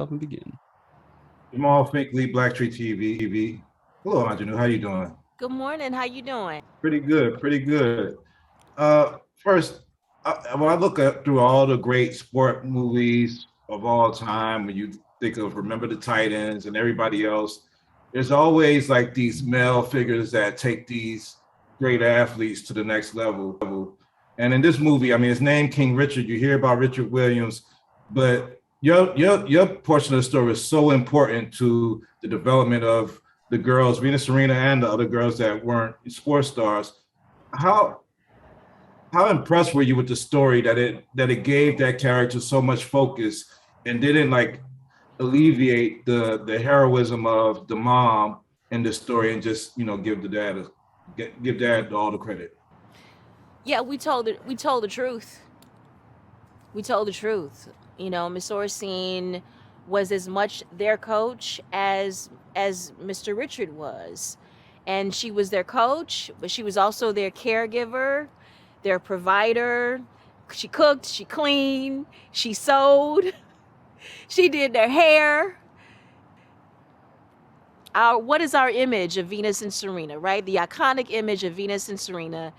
And begin. Jamal Finkley, BLACKTRee TV. Hello, Aunjanue. How you doing? Good morning. How you doing? Pretty good, pretty good. First, when I look at through all the great sport movies of all time, when you think of Remember the Titans and everybody else, there's always like these male figures that take these great athletes to the next level. And in this movie, I mean, it's named King Richard. You hear about Richard Williams, but your portion of the story is so important to the development of the girls, Venus Serena, and the other girls that weren't sports stars. How how impressed were you with the story that it gave that character so much focus and didn't like alleviate the heroism of the mom in the story and just give the dad give dad all the credit? Yeah, we told it. We told the truth. We told the truth. Miss Orsine was as much their coach as Mr. Richard was, and she was their coach, but she was also their caregiver, their provider. She cooked, she cleaned, she sewed, she did their hair. What is our image of Venus and Serena, right? The iconic image of Venus and Serena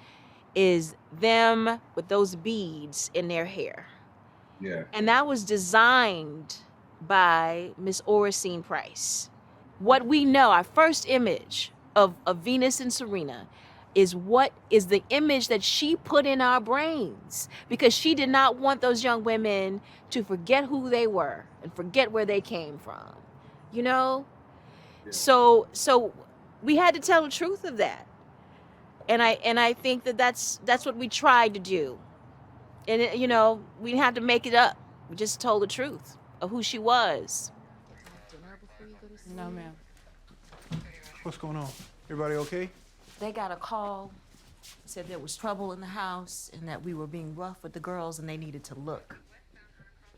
is them with those beads in their hair. Yeah. And that was designed by Miss Orsine Price. What we know, our first image of Venus and Serena is what is the image that she put in our brains, because she did not want those young women to forget who they were and forget where they came from. Yeah. So we had to tell the truth of that. And I think that's what we tried to do. And we didn't have to make it up. We just told the truth of who she was. No, ma'am. What's going on? Everybody okay? They got a call, said there was trouble in the house and that we were being rough with the girls and they needed to look.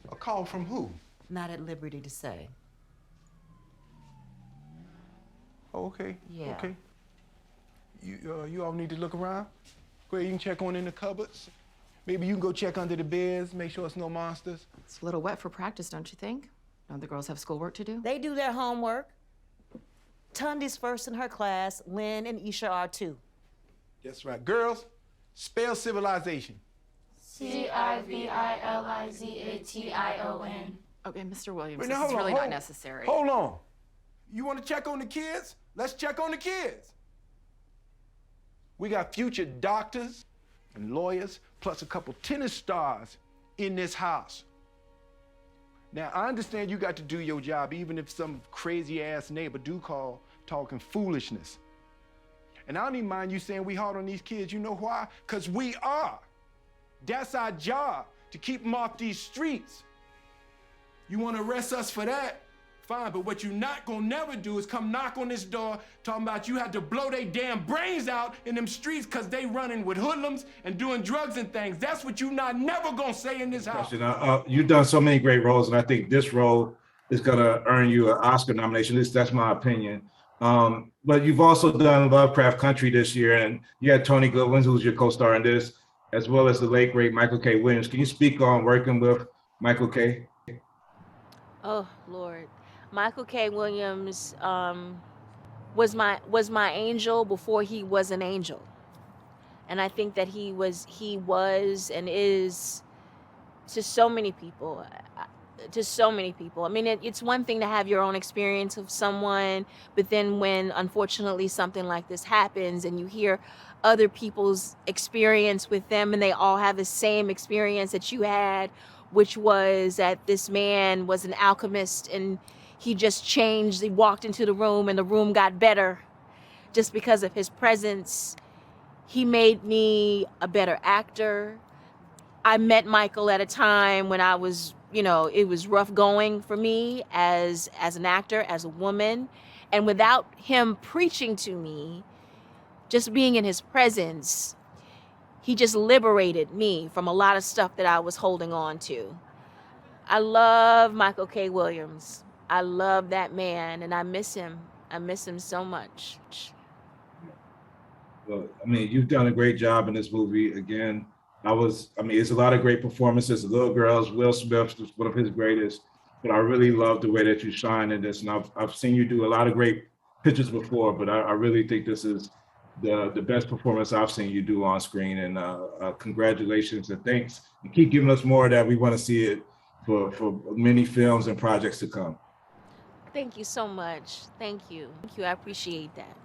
A call from who? Not at liberty to say. Oh, okay. Yeah. Okay. You all need to look around. Go ahead, you can check on in the cupboards. Maybe you can go check under the beds, make sure it's no monsters. It's a little wet for practice, don't you think? Don't the girls have schoolwork to do? They do their homework. Tundi's first in her class. Lynn and Isha are too. That's right. Girls, spell civilization. Civilization. Okay, Mr. Williams, Wait, this now, is really not necessary. Hold on. You want to check on the kids? Let's check on the kids. We got future doctors and lawyers, plus a couple tennis stars in this house. Now, I understand you got to do your job, even if some crazy-ass neighbor do call talking foolishness. And I don't even mind you saying we hard on these kids. You know why? Because we are. That's our job, to keep them off these streets. You want to arrest us for that? Fine, but what you not gonna never do is come knock on this door talking about you had to blow their damn brains out in them streets because they running with hoodlums and doing drugs and things. That's what you not never gonna say in this house. You've done so many great roles, and I think this role is gonna earn you an Oscar nomination. That's my opinion. But you've also done Lovecraft Country this year, and you had Tony Goodwin, who's your co-star in this, as well as the late great Michael K. Williams. Can you speak on working with Michael K.? Oh Lord, Michael K. Williams was my angel before he was an angel, and I think that he was and is to so many people. I mean, it's one thing to have your own experience of someone, but then when unfortunately something like this happens and you hear other people's experience with them and they all have the same experience that you had, which was that this man was an alchemist and he just changed. He walked into the room and the room got better just because of his presence. He made me a better actor. I met Michael at a time when I was, it was rough going for me as an actor, as a woman. And without him preaching to me, just being in his presence, he just liberated me from a lot of stuff that I was holding on to. I love Michael K. Williams. I love that man, and I miss him. I miss him so much. Well, I mean, you've done a great job in this movie. Again, it's a lot of great performances. The little girls, Will Smith was one of his greatest. but I really love the way that you shine in this. And I've seen you do a lot of great pictures before, but I really think this is the best performance I've seen you do on screen. And congratulations and thanks. And keep giving us more of that. We want to see it for many films and projects to come. Thank you so much. Thank you. Thank you. I appreciate that.